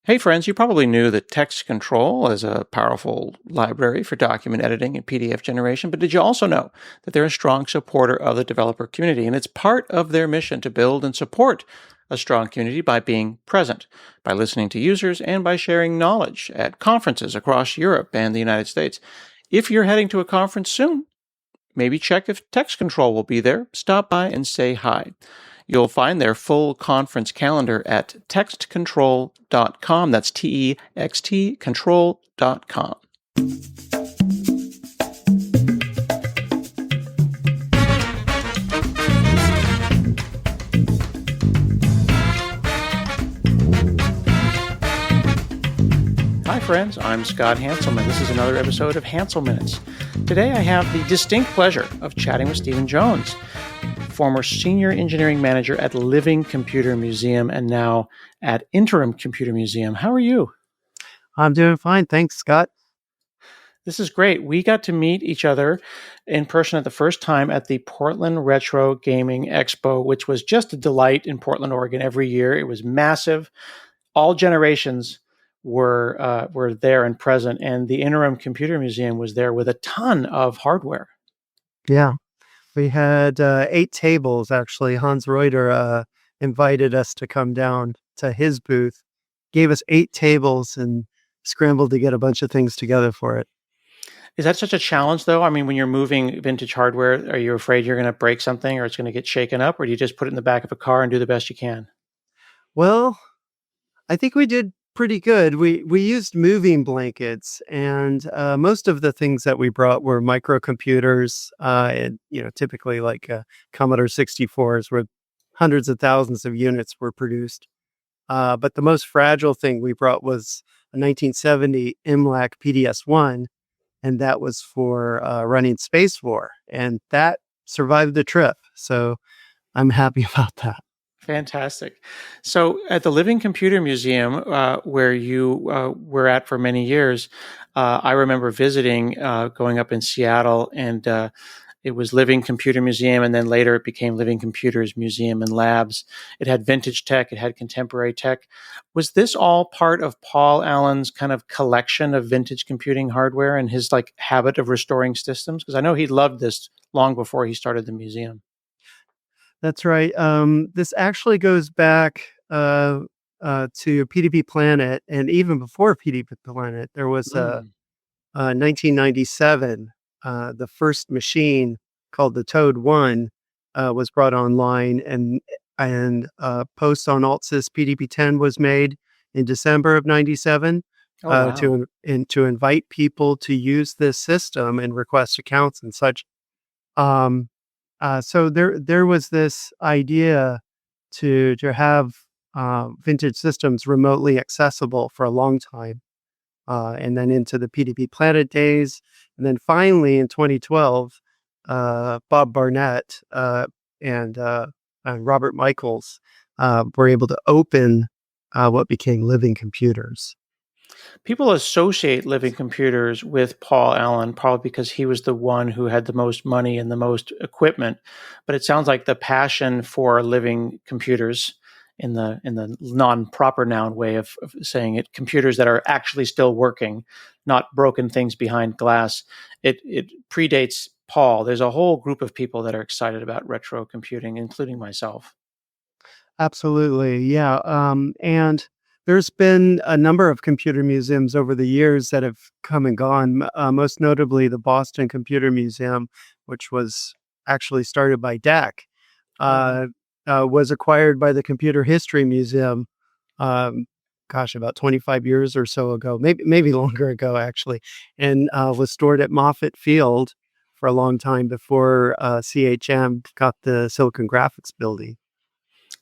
Hey friends, you probably knew that Text Control is a powerful library for document editing and PDF generation, but did you also know that they're a strong supporter of the developer community? And it's part of their mission to build and support a strong community by being present, by listening to users, and by sharing knowledge at conferences across Europe and the United States. If you're heading to a conference soon, maybe check if Text Control will be there. Stop by and say hi. You'll find their full conference calendar at textcontrol.com. That's TEXT control.com. Hi, friends. I'm Scott Hanselman. This is another episode of Hansel Minutes. Today, I have the distinct pleasure of chatting with Stephen Jones, former senior engineering manager at Living Computer Museum and now at Interim Computer Museum. How are you? I'm doing fine. Thanks, Scott. This is great. We got to meet each other in person at the first time at the Portland Retro Gaming Expo, which was just a delight in Portland, Oregon every year. It was massive. All generations were there and present, and the Interim Computer Museum was there with a ton of hardware. Yeah, we had 8 tables, actually. Hans Reuter invited us to come down to his booth, gave us 8 tables, and scrambled to get a bunch of things together for it. Is that such a challenge, though? I mean, when you're moving vintage hardware, are you afraid you're going to break something or it's going to get shaken up, or do you just put it in the back of a car and do the best you can? Well, I think we did pretty good. We used moving blankets, and most of the things that we brought were microcomputers, and typically like Commodore 64s, where hundreds of thousands of units were produced. But the most fragile thing we brought was a 1970 MLAC PDS-1, and that was for running Space War, and that survived the trip. So I'm happy about that. Fantastic. So at the Living Computer Museum, where you were at for many years, I remember visiting, going up in Seattle, and it was Living Computer Museum, and then later it became Living Computers Museum and Labs. It had vintage tech, it had contemporary tech. Was this all part of Paul Allen's kind of collection of vintage computing hardware and his habit of restoring systems? Because I know he loved this long before he started the museum. That's right. This actually goes back to PDP Planet, and even before PDP Planet, there was a 1997. The first machine called the Toad One was brought online, and post on AltSys PDP-10 was made in December of '97 Oh, wow. to invite people to use this system and request accounts and such. So there was this idea to have vintage systems remotely accessible for a long time, and then into the PDP Planet days, and then finally in 2012, Bob Barnett and Robert Michaels were able to open what became Living Computers. People associate Living Computers with Paul Allen, probably because he was the one who had the most money and the most equipment. But it sounds like the passion for living computers, in the non-proper noun way of saying it, computers that are actually still working, not broken things behind glass, it predates Paul. There's a whole group of people that are excited about retro computing, including myself. Absolutely, yeah. And there's been a number of computer museums over the years that have come and gone, most notably the Boston Computer Museum, which was actually started by DEC, was acquired by the Computer History Museum, about 25 years or so ago, maybe longer ago, actually, and was stored at Moffett Field for a long time before CHM got the Silicon Graphics building.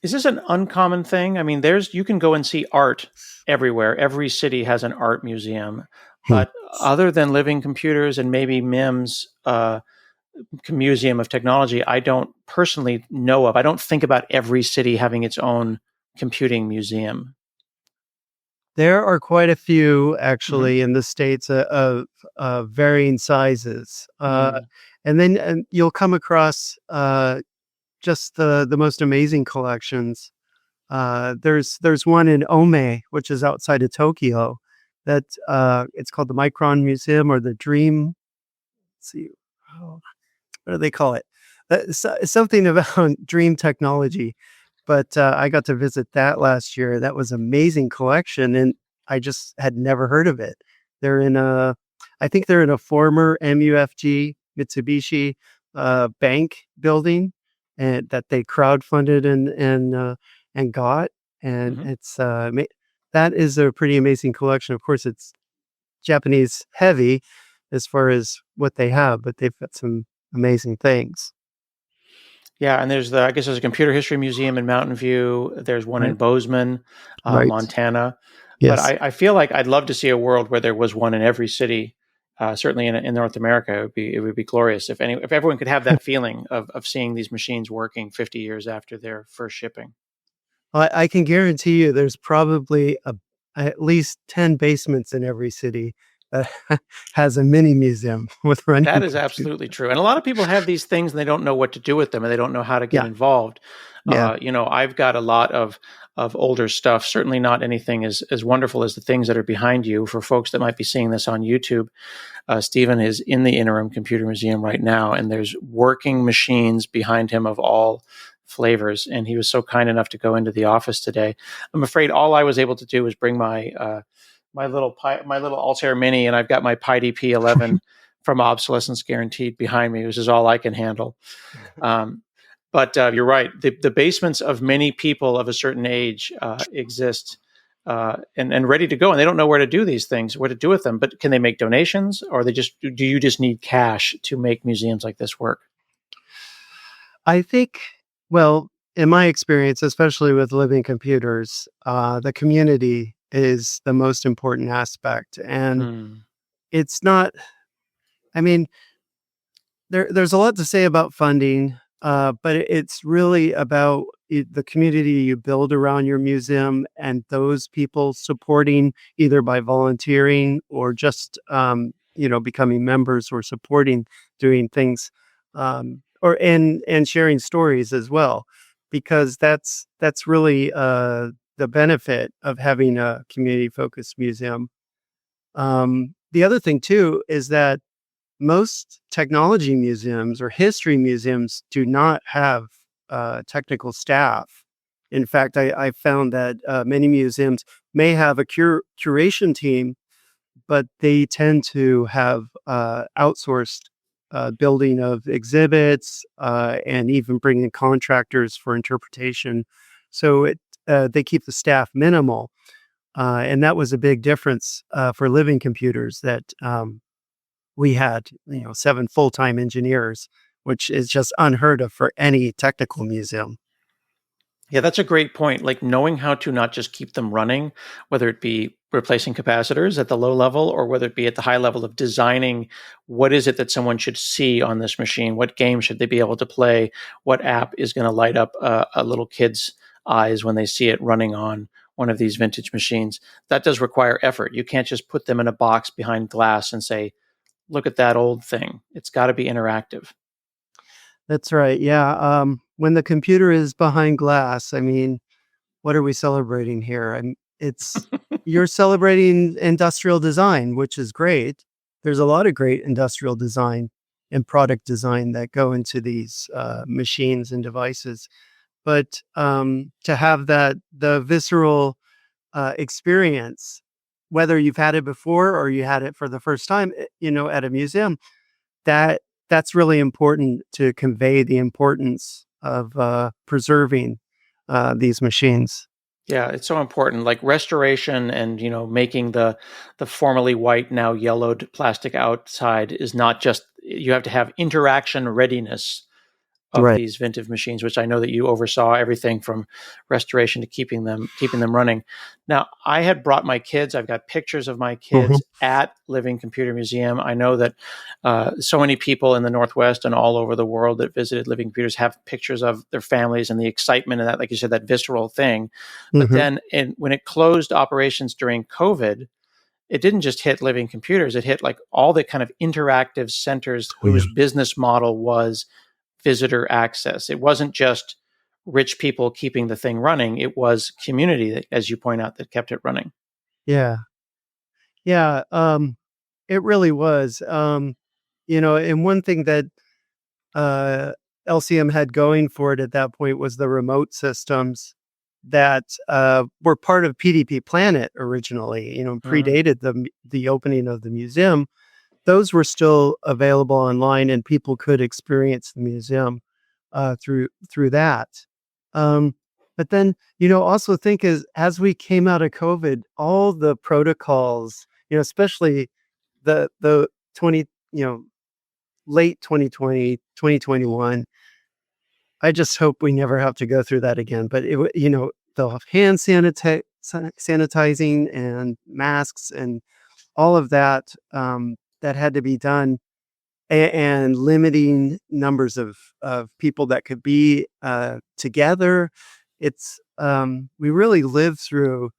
Is this an uncommon thing? I mean, you can go and see art everywhere. Every city has an art museum. But other than Living Computers and maybe MIM's Museum of Technology, I don't personally know of. I don't think about every city having its own computing museum. There are quite a few, actually, in the States of varying sizes. And then you'll come across just the most amazing collections There's one in Ome, which is outside of Tokyo. That it's called the Micron Museum or the Dream. Let's see, oh, what do they call it? Something about dream technology. But I got to visit that last year. That was amazing collection, and I just had never heard of it. They're in a, I think they're in a former MUFG Mitsubishi bank building, and that they crowdfunded and got, and Hmm. that is a pretty amazing collection. Of course, it's Japanese heavy as far as what they have, but they've got some amazing things. Yeah, and I guess there's a computer history museum in Mountain View. There's one in Right. Bozeman, Right. Montana. But Yes. I feel like I'd love to see a world where there was one in every city. Certainly in North America, it would be glorious if everyone could have that feeling of seeing these machines working 50 years after their first shipping. I can guarantee you there's probably at least 10 basements in every city that has a mini museum with That running is computers. absolutely true. And a lot of people have these things and they don't know what to do with them and they don't know how to get Yeah. involved. Yeah. I've got a lot of older stuff, certainly not anything as wonderful as the things that are behind you. For folks that might be seeing this on YouTube, Stephen is in the Interim Computer Museum right now, and there's working machines behind him of all flavors. And he was so kind enough to go into the office today. I'm afraid all I was able to do was bring my little Altair Mini, and I've got my PyDP 11 from Obsolescence Guaranteed behind me, which is all I can handle. Um, but you're right. The basements of many people of a certain age exist and ready to go, and they don't know where to do these things, what to do with them. But can they make donations, or do you just need cash to make museums like this work? I think, well, in my experience, especially with living computers, the community is the most important aspect. And Hmm. it's not, I mean, there's a lot to say about funding, but it's really about the community you build around your museum and those people supporting either by volunteering or just becoming members or supporting doing things, or and sharing stories as well, because that's really the benefit of having a community focused museum. The other thing too is that most technology museums or history museums do not have technical staff. In fact, I found that many museums may have a curation team, but they tend to have outsourced building of exhibits and even bringing contractors for interpretation. So they keep the staff minimal. And that was a big difference for living computers that we had, 7 full-time engineers, which is just unheard of for any technical museum. Yeah, that's a great point. Like knowing how to not just keep them running, whether it be replacing capacitors at the low level or whether it be at the high level of designing what is it that someone should see on this machine? What game should they be able to play? What app is going to light up a little kid's eyes when they see it running on one of these vintage machines? That does require effort. You can't just put them in a box behind glass and say, look at that old thing. It's got to be interactive. That's right, yeah, when the computer is behind glass, I mean, what are we celebrating here? It's you're celebrating industrial design, which is great. There's a lot of great industrial design and product design that go into these, machines and devices, but, to have the visceral experience, whether you've had it before or you had it for the first time, at a museum, that that's really important to convey the importance of preserving these machines. Yeah, it's so important. Like restoration and making the formerly white now yellowed plastic outside is not just you have to have interaction readiness of Right. these vintage machines, which I know that you oversaw everything from restoration to keeping them running. Now, I had brought my kids. I've got pictures of my Mhm. kids at Living Computer Museum. I know that so many people in the Northwest and all over the world that visited Living Computers have pictures of their families and the excitement and that, like you said, that visceral thing. But Mhm. then, when it closed operations during COVID, it didn't just hit Living Computers; it hit like all the kind of interactive centers Oh, yeah. whose business model was visitor access. It wasn't just rich people keeping the thing running. It was community, that, as you point out, that kept it running. Yeah. Yeah. It really was. And one thing that uh, LCM had going for it at that point was the remote systems that were part of PDP Planet originally. Mm. Predated the opening of the museum. Those were still available online, and people could experience the museum through that. Um, but then, also think as we came out of COVID, all the protocols, especially the 20, late 2020, 2021. I just hope we never have to go through that again. But the hand sanitizing and masks and all of that that had to be done, and limiting numbers of people that could be together. We really lived through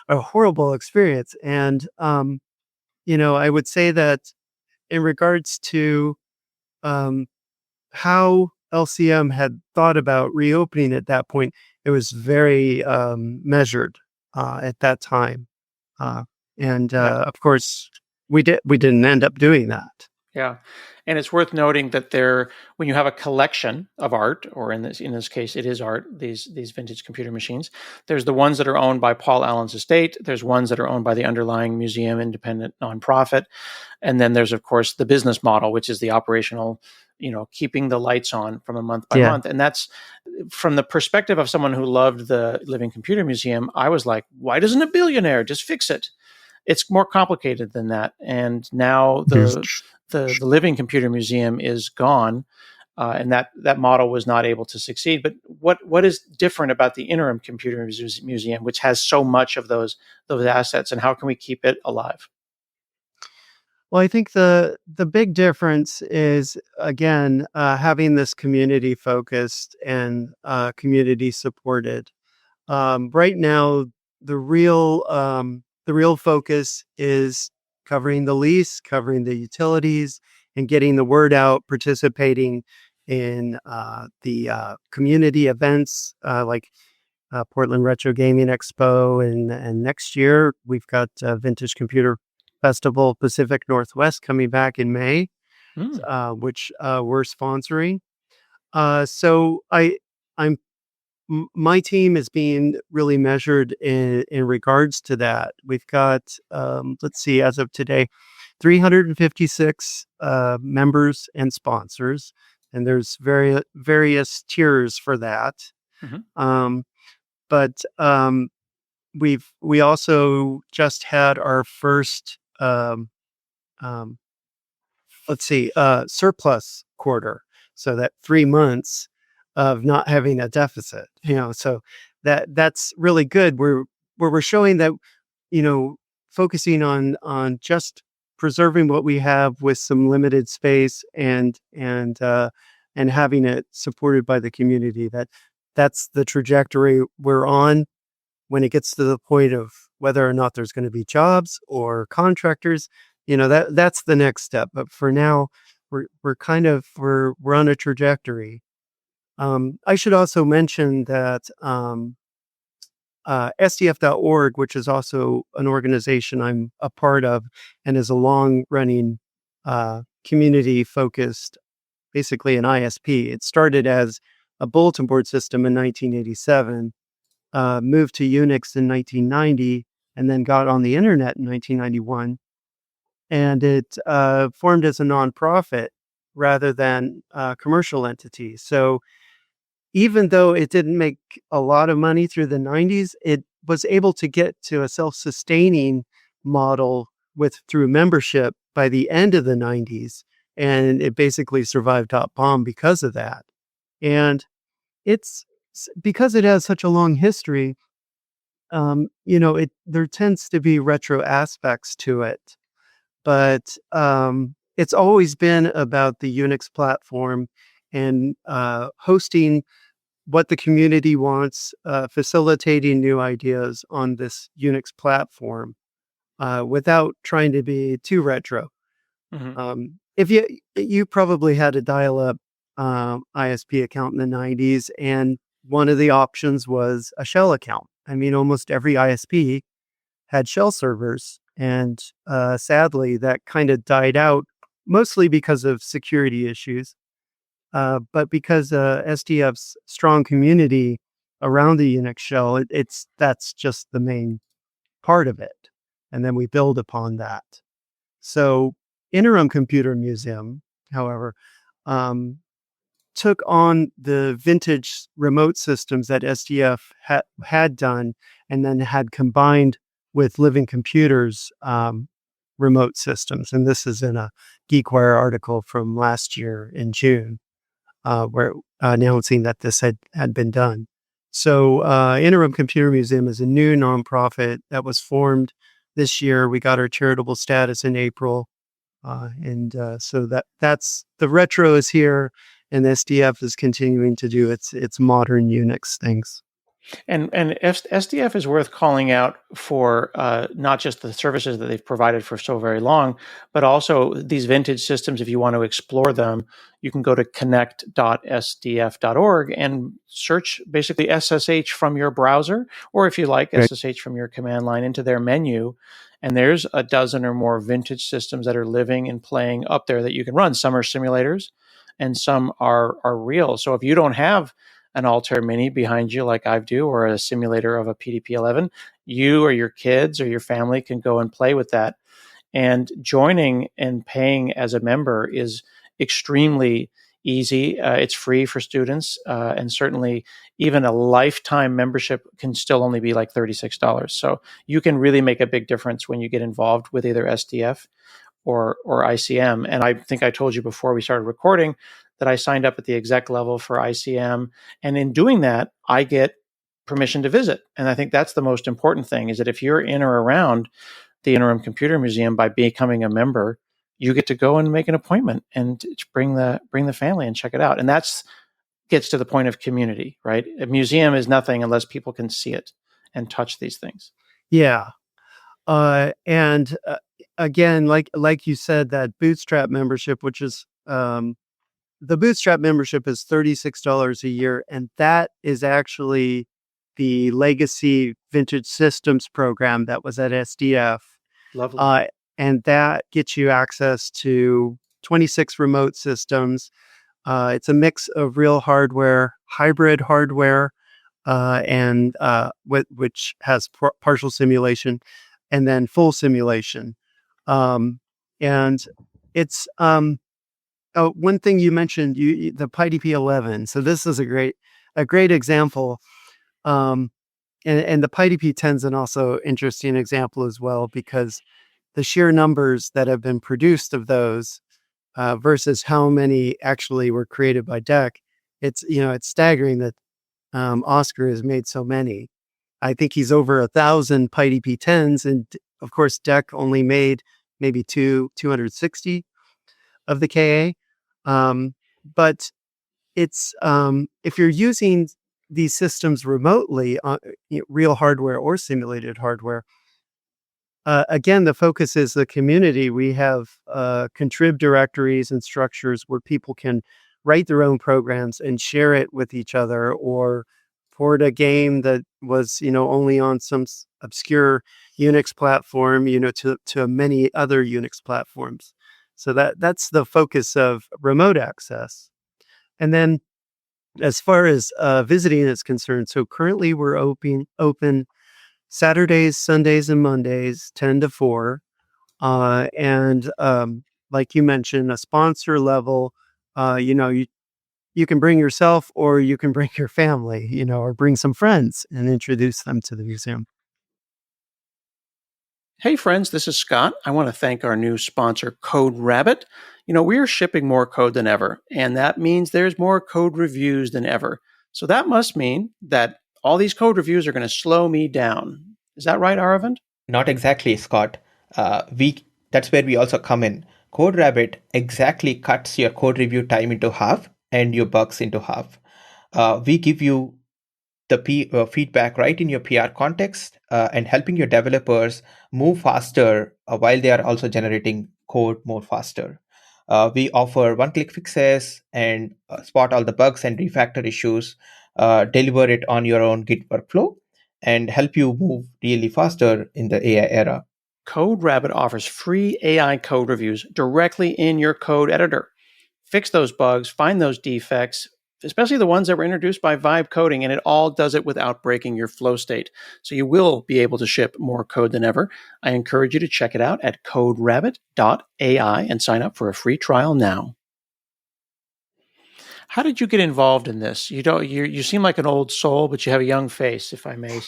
a horrible experience, and I would say that in regards to um, how LCM had thought about reopening at that point, it was very measured at that time, uh, and Yeah. of course, we didn't end up doing that. Yeah, and it's worth noting that when you have a collection of art, or in this case, it is art. These vintage computer machines. There's the ones that are owned by Paul Allen's estate. There's ones that are owned by the underlying museum, independent nonprofit, and then there's of course the business model, which is the operational, keeping the lights on from a month by Yeah. month. And that's from the perspective of someone who loved the Living Computer Museum. I was like, why doesn't a billionaire just fix it? It's more complicated than that. And now the Living Computer Museum is gone, and that model was not able to succeed. But what is different about the Interim Computer Museum, which has so much of those assets, and how can we keep it alive? Well, I think the big difference is again having this community focused and community supported. Right now, the real focus is covering the lease, covering the utilities, and getting the word out. Participating in the community events like Portland Retro Gaming Expo, and next year we've got Vintage Computer Festival Pacific Northwest coming back in May, Mm. which we're sponsoring. So I'm my team is being really measured in regards to that. We've got, let's see, as of today, 356 members and sponsors, and there's various tiers for that. Hmm. Um, but we also just had our first um, let's see, surplus quarter. So that 3 months of not having a deficit, so that's really good. We're showing that, you know, focusing on just preserving what we have with some limited space, and having it supported by the community. That's the trajectory we're on. When it gets to the point of whether or not there's going to be jobs or contractors, that's the next step. But for now, we're on a trajectory. I should also mention that SDF.org, which is also an organization I'm a part of, and is a long running community focused, basically an ISP. It started as a bulletin board system in 1987, moved to Unix in 1990, and then got on the internet in 1991. And it formed as a nonprofit rather than a commercial entity. So even though it didn't make a lot of money through the 90s, it was able to get to a self-sustaining model through membership by the end of the 90s. And it basically survived Top Bomb because of that. And it's because it has such a long history. There tends to be retro aspects to it, but it's always been about the Unix platform and hosting what the community wants, facilitating new ideas on this Unix platform without trying to be too retro. Hmm. If you probably had a dial-up ISP account in the 90s. And one of the options was a shell account. I mean, almost every ISP had shell servers. And sadly, that kind of died out mostly because of security issues, but because SDF's strong community around the Unix shell, it's that's just the main part of it. And then we build upon that. So, Interim Computer Museum, however, um, took on the vintage remote systems that SDF had done and then had combined with Living Computers remote systems. And this is in a GeekWire article from last year in June, where announcing that this had been done. So, Interim Computer Museum is a new nonprofit that was formed this year. We got our charitable status in April. So that's the retro is here, and SDF is continuing to do its modern Unix things. And SDF is worth calling out for not just the services that they've provided for so very long, but also these vintage systems. If you want to explore them, you can go to connect.sdf.org and search basically SSH from your browser, or if you like, Right. SSH from your command line into their menu. And there's a dozen or more vintage systems that are living and playing up there that you can run. Some are simulators and some are real. So if you don't have an Altair Mini behind you like I do, or a simulator of a PDP-11, you or your kids or your family can go and play with that. And joining and paying as a member is extremely easy. It's free for students, and certainly even a lifetime membership can still only be like $36. So you can really make a big difference when you get involved with either SDF or ICM. And I think I told you before we started recording that I signed up at the exec level for ICM. And in doing that, I get permission to visit. And I think that's the most important thing, is that if you're in or around the Interim Computer Museum by becoming a member, you get to go and make an appointment and bring the family and check it out. And that's gets to the point of community, right? A museum is nothing unless people can see it and touch these things. Yeah. And again, like you said, that Bootstrap membership, which is the Bootstrap membership is $36 a year, and that is actually the legacy vintage systems program that was at SDF. Lovely. Uh, and that gets you access to 26 remote systems. It's a mix of real hardware, hybrid hardware, which has partial simulation, and then full simulation. And it's one thing you mentioned, the PyDP-11. So this is a great example. And the PyDP-10 is an also interesting example as well, because the sheer numbers that have been produced of those versus how many actually were created by DEC, it's staggering that Oscar has made so many. I think he's over 1,000 PyDP-10s, and of course DEC only made maybe 260 of the KA. But it's if you're using these systems remotely, real hardware or simulated hardware, again, the focus is the community. We have contrib directories and structures where people can write their own programs and share it with each other, or port a game that was, only on some obscure Unix platform, to many other Unix platforms. So that's the focus of remote access. And then as far as visiting is concerned, so currently we're open Saturdays, Sundays, and Mondays, 10 to 4. And like you mentioned, a sponsor level, you can bring yourself or you can bring your family, or bring some friends and introduce them to the museum. Hey friends, this is Scott. I want to thank our new sponsor, Code Rabbit. We're shipping more code than ever, and that means there's more code reviews than ever. So that must mean that all these code reviews are going to slow me down. Is that right, Aravind? Not exactly, Scott. We That's where we also come in. CodeRabbit exactly cuts your code review time into half and your bugs into half. We give you the feedback right in your PR context and helping your developers move faster while they are also generating code more faster. We offer one-click fixes and spot all the bugs and refactor issues, deliver it on your own Git workflow, and help you move really faster in the AI era. CodeRabbit offers free AI code reviews directly in your code editor. Fix those bugs, find those defects, especially the ones that were introduced by Vibe coding, and it all does it without breaking your flow state. So you will be able to ship more code than ever. I encourage you to check it out at coderabbit.ai and sign up for a free trial now. How did you get involved in this? You seem like an old soul, but you have a young face, if I may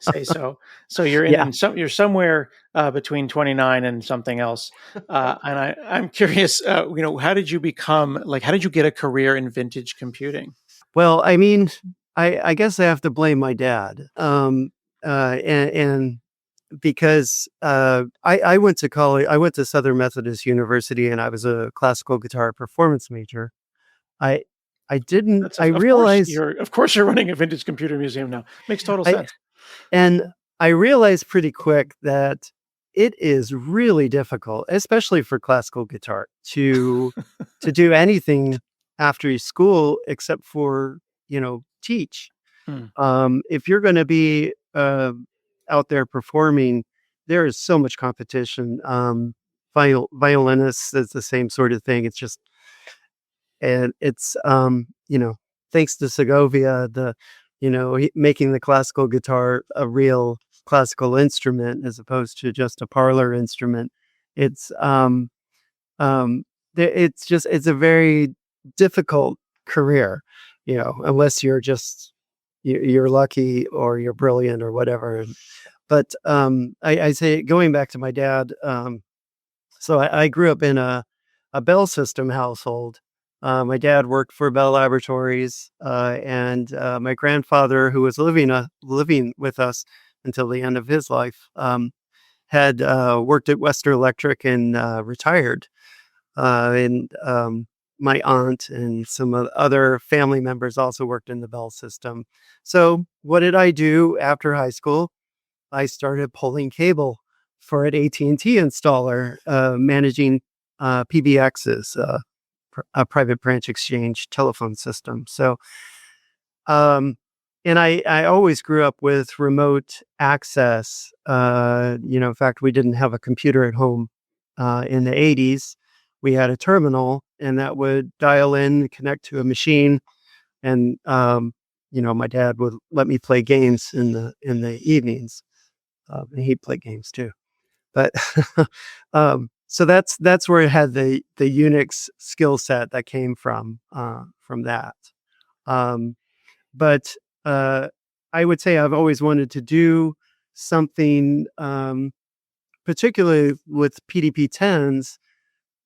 say so. So Yeah. you're somewhere between 29 and something else. And I'm curious, how did you how did you get a career in vintage computing? Well, I mean, I guess I have to blame my dad. And because I went to college, I went to Southern Methodist University, and I was a classical guitar performance major. I I didn't. That's I of course realized you're running a vintage computer museum now. Makes total I sense. and I realized pretty quick that it is really difficult, especially for classical guitar, to do anything after school except for teach. Hmm. If you're going to be out there performing, there is so much competition. Violinists, it's the same sort of thing. It's just, and it's, thanks to Segovia, making the classical guitar a real classical instrument as opposed to just a parlor instrument. It's, um, it's a very difficult career, unless you're lucky or you're brilliant or whatever. But I say, going back to my dad, so I grew up in a Bell System household. My dad worked for Bell Laboratories, and my grandfather, who was living with us until the end of his life, had worked at Western Electric and retired. And my aunt and some other family members also worked in the Bell System. So what did I do after high school? I started pulling cable for an AT&T installer, managing PBXs, a private branch exchange telephone system. So, um, and I always grew up with remote access. In fact, we didn't have a computer at home in the 80s. We had a terminal, and that would dial in, connect to a machine, and my dad would let me play games in the evenings. And he'd play games too. But so that's where it had the Unix skill set that came from that. Um, but I would say I've always wanted to do something, particularly with PDP-10s,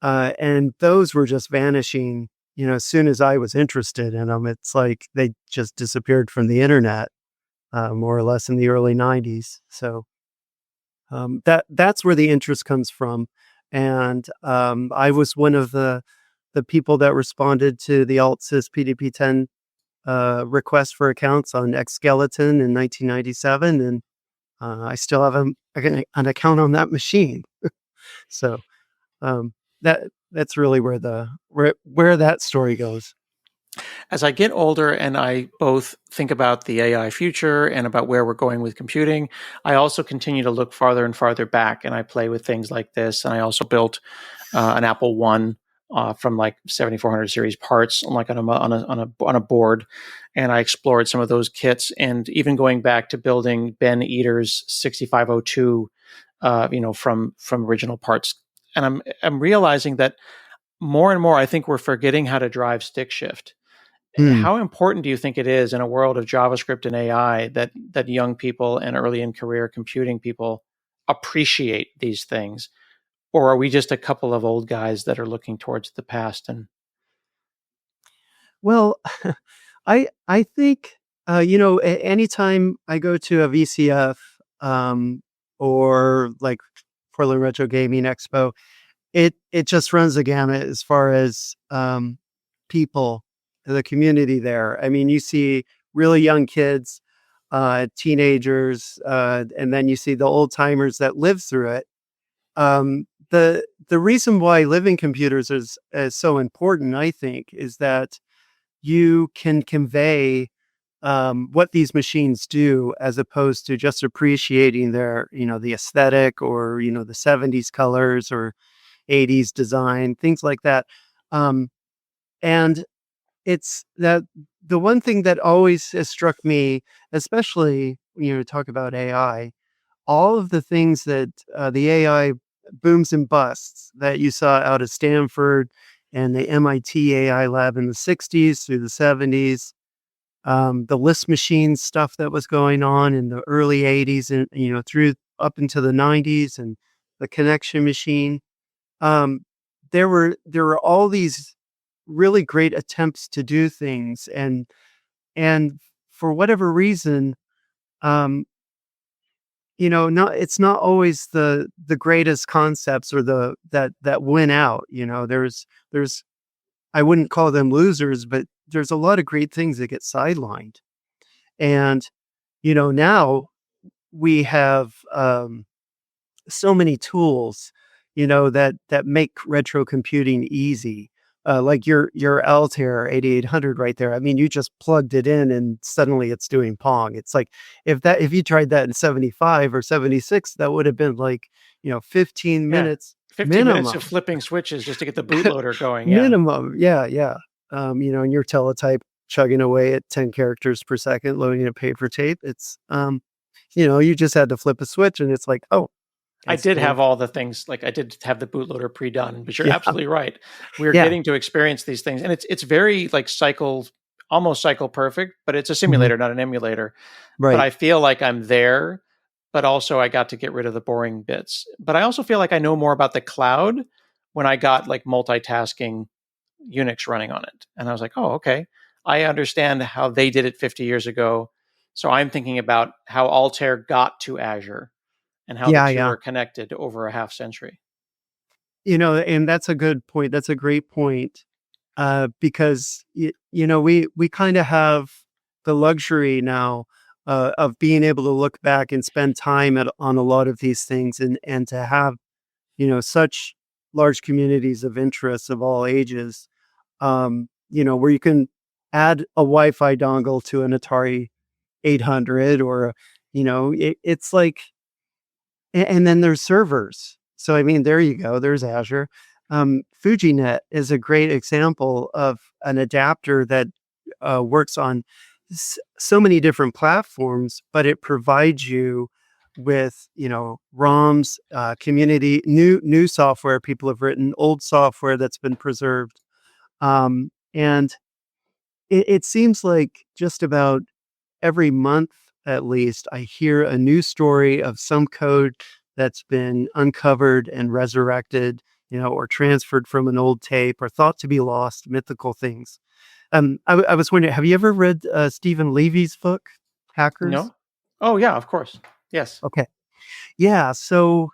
and those were just vanishing. As soon as I was interested in them, it's like they just disappeared from the internet, more or less in the early '90s. So that's where the interest comes from, and I was one of the people that responded to the AltSys PDP-10 request for accounts on Xskeleton in 1997, and I still have an account on that machine. So um, that's really where that story goes. As I get older and I both think about the AI future and about where we're going with computing, I also continue to look farther and farther back, and I play with things like this. And I also built an Apple One from like 7400 series parts, like on a board, and I explored some of those kits, and even going back to building Ben Eater's 6502, from original parts. And I'm realizing that more and more, I think we're forgetting how to drive stick shift. Hmm. How important do you think it is in a world of JavaScript and AI that young people and early in career computing people appreciate these things? Or are we just a couple of old guys that are looking towards the past? And Well, I think anytime I go to a VCF, or like Portland Retro Gaming Expo, it just runs the gamut as far as people, the community there. I mean, you see really young kids, teenagers, and then you see the old timers that live through it. the reason why living computers is so important, I think, is that you can convey what these machines do as opposed to just appreciating their, the aesthetic or, the 70s colors or 80s design, things like that. Um, and it's that the one thing that always has struck me, especially, talk about AI, all of the things that the AI booms and busts that you saw out of Stanford and the MIT AI lab in the 60s through the 70s, the list machine stuff that was going on in the early 80s and, through up into the 90s and the connection machine. Um, there were all these really great attempts to do things and for whatever reason, um, not it's not always the greatest concepts or that win out. There's I wouldn't call them losers, but there's a lot of great things that get sidelined. And now we have so many tools, that make retro computing easy. Like your Altair 8800 right there. I mean, you just plugged it in and suddenly it's doing Pong. It's like if you tried that in 75 or 76, that would have been like, 15 Yeah. minutes 15 minutes of minimum. flipping switches just to get the bootloader going. Yeah. Minimum. Yeah, yeah. And your teletype chugging away at 10 characters per second, loading a paper tape. It's you just had to flip a switch and it's like, oh, I it's did doing. have all the things, like I did have the bootloader pre-done, but you're Yeah, absolutely right. We're yeah. getting to experience these things, and it's very like almost cycle perfect, but it's a Mhm. simulator, not an emulator. But Right. I feel like I'm there, but also I got to get rid of the boring bits. But I also feel like I know more about the cloud when I got like multitasking Unix running on it, and I was like, oh, okay, I understand how they did it 50 years ago. So I'm thinking about how Altair got to Azure and how the Yeah, two yeah. are connected over a half century. And that's a good point. That's a great point. Because we kind of have the luxury now of being able to look back and spend time on a lot of these things and to have, such large communities of interests of all ages, where you can add a Wi-Fi dongle to an Atari 800 or, it's like, and then there's servers. So, I mean, there you go. There's Azure. FujiNet is a great example of an adapter that works on so many different platforms, but it provides you with, ROMs, community, new software people have written, old software that's been preserved. And it seems like just about every month at least, I hear a new story of some code that's been uncovered and resurrected, or transferred from an old tape or thought to be lost, mythical things. I was wondering, have you ever read Stephen Levy's book, Hackers? No? Oh yeah, of course. Yes. Okay. Yeah. So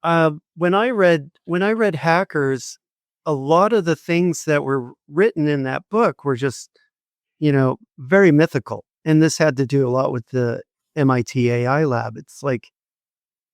when I read Hackers, a lot of the things that were written in that book were just, very mythical. And this had to do a lot with the MIT AI lab. It's like,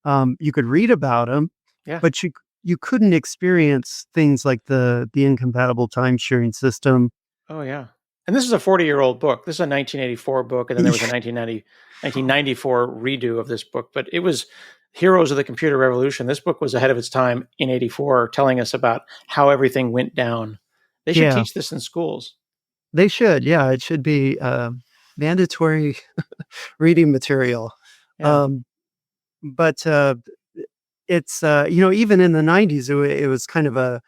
you could read about them, Yeah. but you couldn't experience things like the incompatible time sharing system. Oh yeah. And this is a 40-year-old book. This is a 1984 book, and then there was a 1994 redo of this book. But it was Heroes of the Computer Revolution. This book was ahead of its time in 84, telling us about how everything went down. They should Yeah, teach this in schools. they should. Yeah, it should be mandatory reading material. Yeah. Um, but it's even in the 90s it was kind of a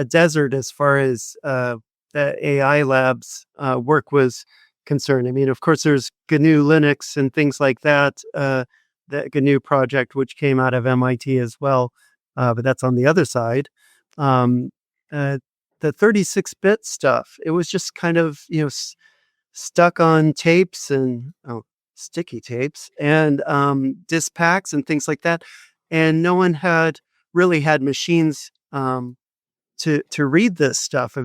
desert as far as the AI labs work was concerned. I mean, of course there's GNU Linux and things like that, the GNU project which came out of MIT as well, but that's on the other side. um, uh, the 36-bit stuff, it was just kind of stuck on tapes and sticky tapes and disk packs and things like that. And no one had really had machines to read this stuff.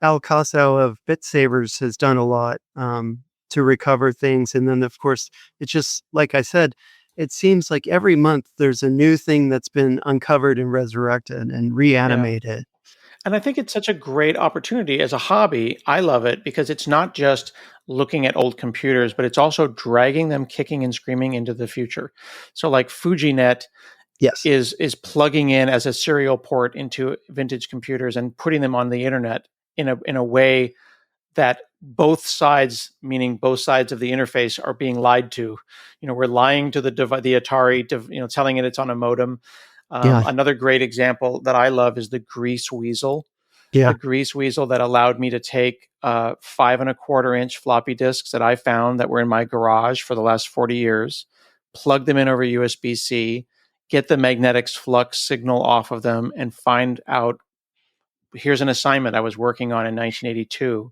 Al Caso of BitSavers has done a lot to recover things. And then, of course, it's just like I said, it seems like every month there's a new thing that's been uncovered and resurrected and Yeah. reanimated. And I think it's such a great opportunity as a hobby. I love it because it's not just looking at old computers, but it's also dragging them kicking and screaming into the future. So like FujiNet Yes. is plugging in as a serial port into vintage computers and putting them on the internet in a way that both sides, meaning both sides of the interface, are being lied to. We're lying to the Atari, telling it it's on a modem. Yeah. Another great example that I love is the Grease Weasel. The Yeah. Grease Weasel that allowed me to take 5.25-inch floppy disks that I found that were in my garage for the last 40 years, plug them in over USB-C, get the magnetic flux signal off of them, and find out here's an assignment I was working on in 1982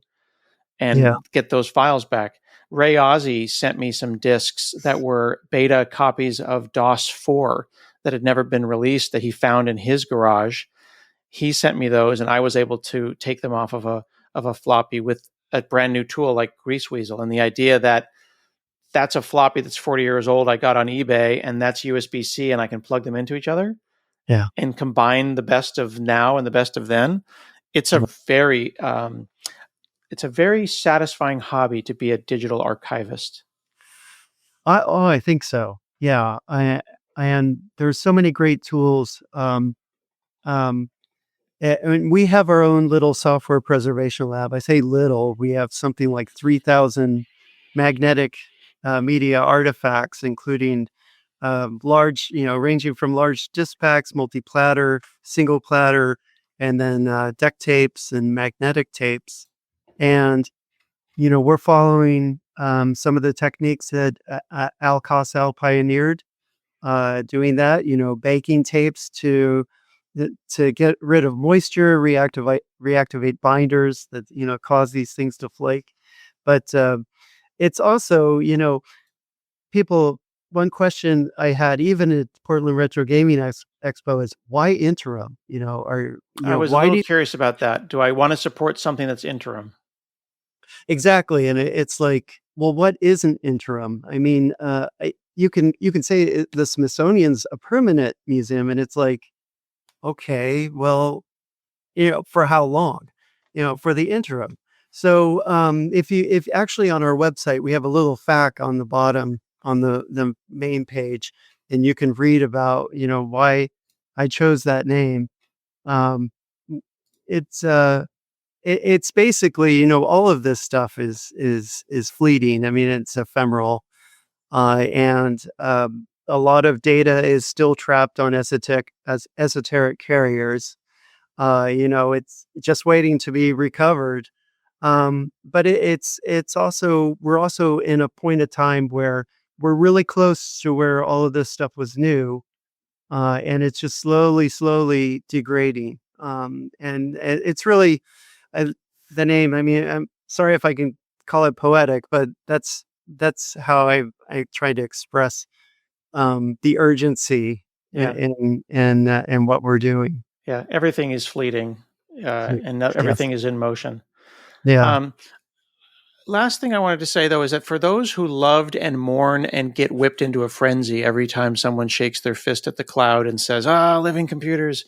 Yeah. and get those files back. Ray Ozzie sent me some disks that were beta copies of DOS 4 that had never been released that he found in his garage. He sent me those, and I was able to take them off of a floppy with a brand new tool like Grease Weasel. And the idea that that's a floppy that's 40 years old I got on eBay, and that's USB-C, and I can plug them into each other Yeah. and combine the best of now and the best of then. It's a very it's a very satisfying hobby to be a digital archivist. I think so. Yeah. And there's so many great tools. Um, and we have our own little software preservation lab. I say little, we have something like 3,000 magnetic media artifacts, including large, ranging from large disc packs, multi-platter, single platter, and then deck tapes and magnetic tapes. And we're following some of the techniques that Al Cosell pioneered, doing that. Baking tapes to get rid of moisture, reactivate binders that cause these things to flake. But it's also people. One question I had even at Portland Retro Gaming Expo is why interim? I was a Why little do curious about that. Do I want to support something that's interim? exactly? And it's like, well, what is an interim? I mean, you can say the Smithsonian's a permanent museum, and it's like, okay, well, for how long? For the interim. So, if actually on our website, we have a little fact on the bottom on the main page, and you can read about, why I chose that name. Um, it's, it's basically, all of this stuff is fleeting. I mean, it's ephemeral, and a lot of data is still trapped on esoteric carriers. It's just waiting to be recovered. But it's also we're also in a point of time where we're really close to where all of this stuff was new, and it's just slowly degrading. And it's really uh, the name. I mean, I'm sorry if I can call it poetic, but that's how I try to express the urgency Yeah. in what we're doing. Yeah. Everything is fleeting, and Yes. everything is in motion. Yeah. Um, Last thing I wanted to say, though, is that for those who loved and mourn and get whipped into a frenzy every time someone shakes their fist at the cloud and says, living computers,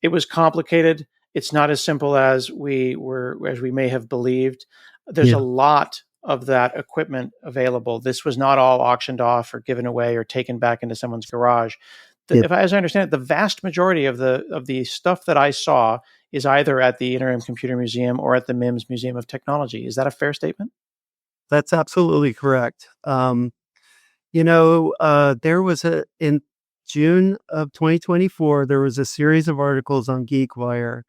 it was complicated. It's not as simple as we may have believed. There's a Yeah. lot of that equipment available. This was not all auctioned off or given away or taken back into someone's garage. Yeah. As I understand it, the vast majority of the stuff that I saw is either at the Interim Computer Museum or at the MIMS Museum of Technology. Is that a fair statement? That's absolutely correct. There was in June of 2024, there was a series of articles on GeekWire.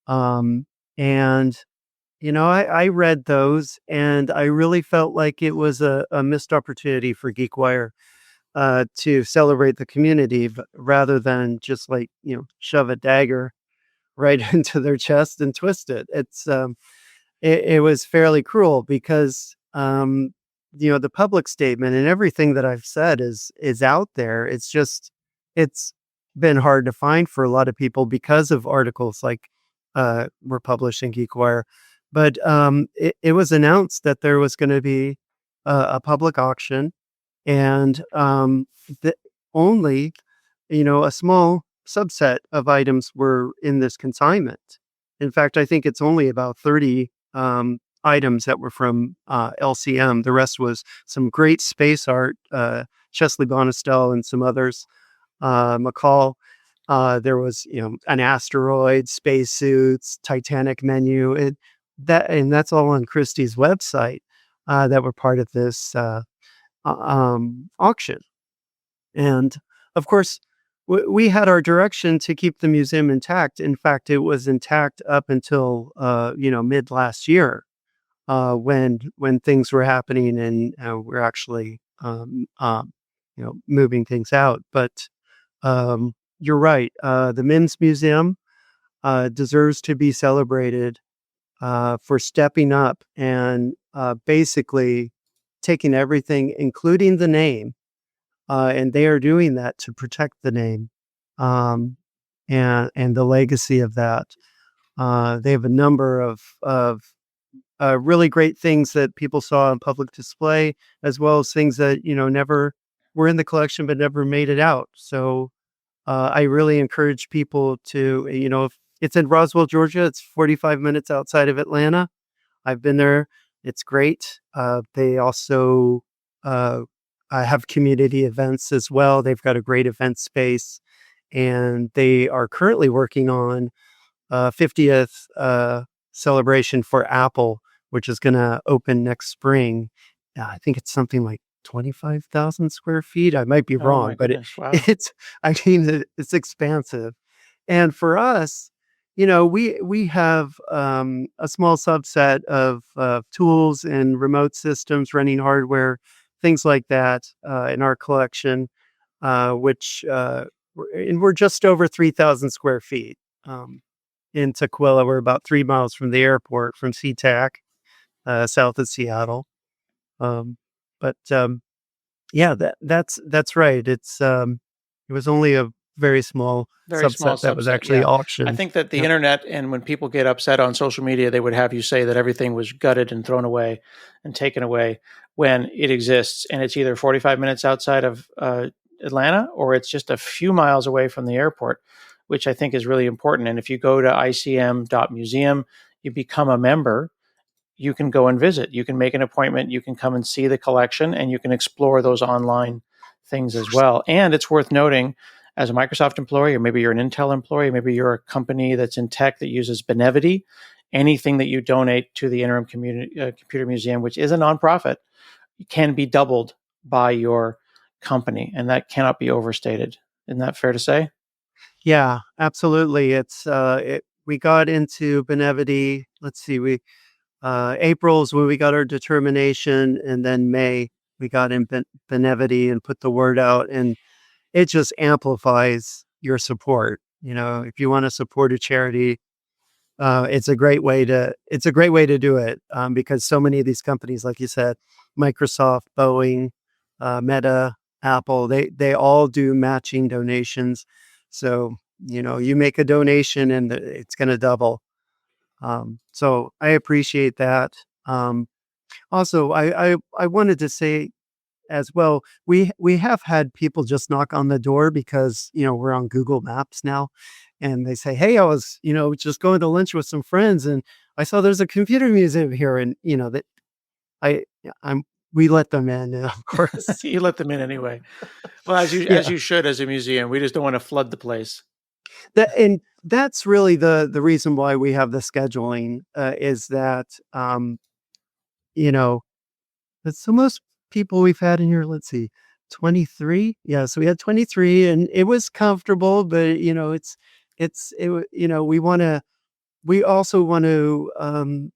Um, and, I read those and I really felt like it was a missed opportunity for GeekWire to celebrate the community rather than just like, shove a dagger right into their chest and twist it. It was fairly cruel because, the public statement and everything that I've said is out there. It's been hard to find for a lot of people because of articles like, were published in GeekWire. But, it was announced that there was gonna be a public auction, and only a small subset of items were in this consignment. In fact, I think it's only about 30 items that were from LCM. The rest was some great space art, Chesley Bonestell and some others, McCall. There was, an asteroid, spacesuits, Titanic menu, and that's all on Christie's website that were part of this auction. And of course, we had our direction to keep the museum intact. In fact, it was intact up until mid last year, when things were happening and we're actually moving things out. But you're right. The Men's Museum deserves to be celebrated for stepping up and basically taking everything, including the name, and they are doing that to protect the name and the legacy of that. They have a number of really great things that people saw on public display, as well as things that never were in the collection but never made it out. So I really encourage people to, if it's in Roswell, Georgia. It's 45 minutes outside of Atlanta. I've been there. It's great. They also have community events as well. They've got a great event space, and they are currently working on 50th celebration for Apple, which is going to open next spring. I think it's something like 25,000 square feet. I might be Oh my wrong, but goodness! Wow. it's expansive. And for us, we have a small subset of tools and remote systems, running hardware, things like that in our collection, which we're just over 3,000 square feet. In Tukwila, we're about 3 miles from the airport, from SeaTac, south of Seattle. But yeah, that's right. It was only a very small Very small subset that was subset. actually Yeah. I auctioned. think that the Yep. internet, and when people get upset on social media, they would have you say that everything was gutted and thrown away and taken away, when it exists. And it's either 45 minutes outside of Atlanta, or it's just a few miles away from the airport, which I think is really important. And if you go to icm.museum, you become a member, you can go and visit. You can make an appointment. You can come and see the collection, and you can explore those online things as well. And it's worth noting, as a Microsoft employee, or maybe you're an Intel employee, maybe you're a company that's in tech that uses Benevity, anything that you donate to the Interim Computer Museum, which is a nonprofit, can be doubled by your company. And that cannot be overstated. Isn't that fair to say? Yeah, absolutely. We got into Benevity. Let's see, April's when we got our determination, and then May we got in Benevity and put the word out, and it just amplifies your support. If you want to support a charity, it's a great way to do it, because so many of these companies, like you said, Microsoft, Boeing, Meta, Apple, they all do matching donations. So you make a donation and it's going to double. So I appreciate that. Also, I wanted to say as well, we have had people just knock on the door because we're on Google Maps now, and they say, "Hey, I was just going to lunch with some friends, and I saw there's a computer museum here," and that I I'm we let them in, of course. You let them in anyway. Well, as Yeah, you should, as a museum. We just don't want to flood the place. and that's really the reason why we have the scheduling, is that you know that's the most people we've had in here. Let's see, 23. Yeah, so we had 23, and it was comfortable, but we also want to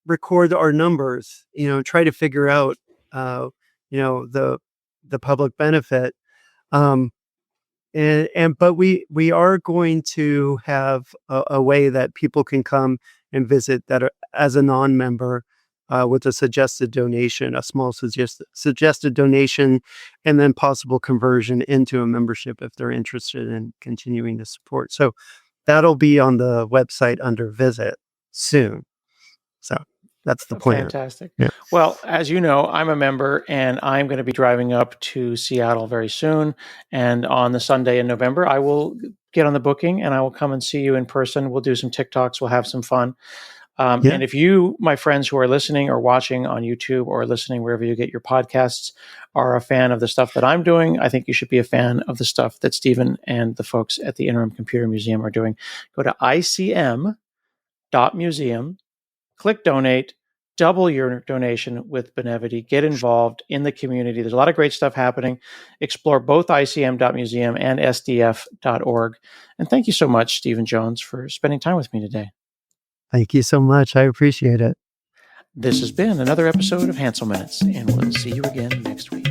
record our numbers. Try to figure out the public benefit. Um, but we are going to have a way that people can come and visit that are, as a non-member, with a suggested donation, a small suggested donation, and then possible conversion into a membership if they're interested in continuing to support. So that'll be on the website under visit soon. So That's the plan. Fantastic. Yeah. Well, as you know, I'm a member and I'm going to be driving up to Seattle very soon. And on the Sunday in November, I will get on the booking and I will come and see you in person. We'll do some TikToks. We'll have some fun. And if you, my friends who are listening or watching on YouTube or listening wherever you get your podcasts, are a fan of the stuff that I'm doing, I think you should be a fan of the stuff that Stephen and the folks at the Interim Computer Museum are doing. Go to icm.museum, click donate, double your donation with Benevity, get involved in the community. There's a lot of great stuff happening. Explore both icm.museum and sdf.org. And thank you so much, Stephen Jones, for spending time with me today. Thank you so much. I appreciate it. This has been another episode of Hansel Minutes, and we'll see you again next week.